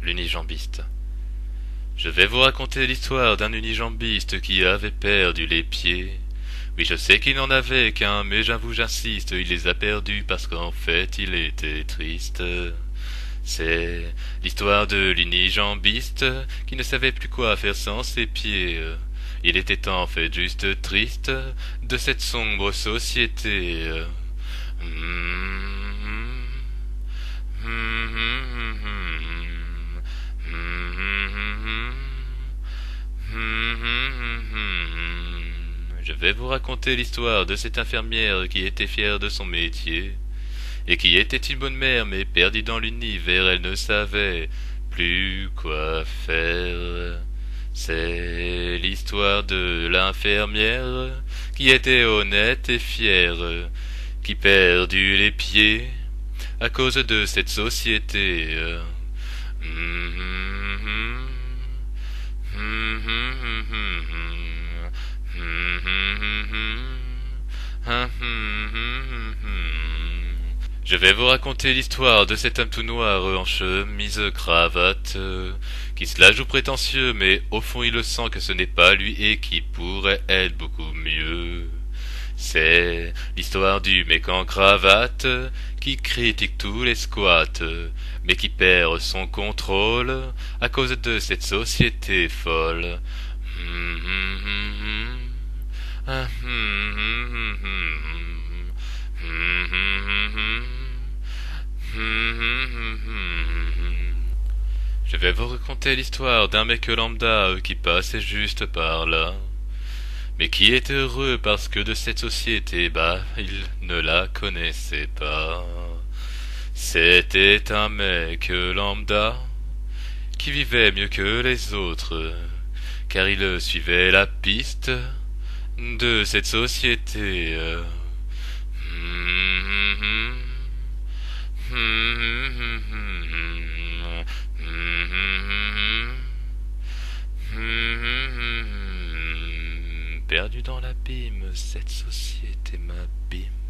L'unijambiste. Je vais vous raconter l'histoire d'un unijambiste qui avait perdu les pieds. Oui, je sais qu'il n'en avait qu'un, mais j'avoue, j'insiste, il les a perdus parce qu'en fait, il était triste. C'est l'histoire de l'unijambiste qui ne savait plus quoi faire sans ses pieds. Il était en fait juste triste de cette sombre société. Je vais vous raconter l'histoire de cette infirmière qui était fière de son métier et qui était une bonne mère mais perdue dans l'univers, elle ne savait plus quoi faire. C'est l'histoire de l'infirmière qui était honnête et fière, qui perdut les pieds à cause de cette société. Je vais vous raconter l'histoire de cet homme tout noir en chemise cravate qui se la joue prétentieux mais au fond il le sent que ce n'est pas lui et qui pourrait être beaucoup mieux. C'est l'histoire du mec en cravate qui critique tous les squats mais qui perd son contrôle à cause de cette société folle. Je vais vous raconter l'histoire d'un mec lambda qui passait juste par là, mais qui est heureux parce que de cette société, il ne la connaissait pas. C'était un mec lambda qui vivait mieux que les autres, car il suivait la piste de cette société. Perdu dans l'abîme, cette société m'abîme.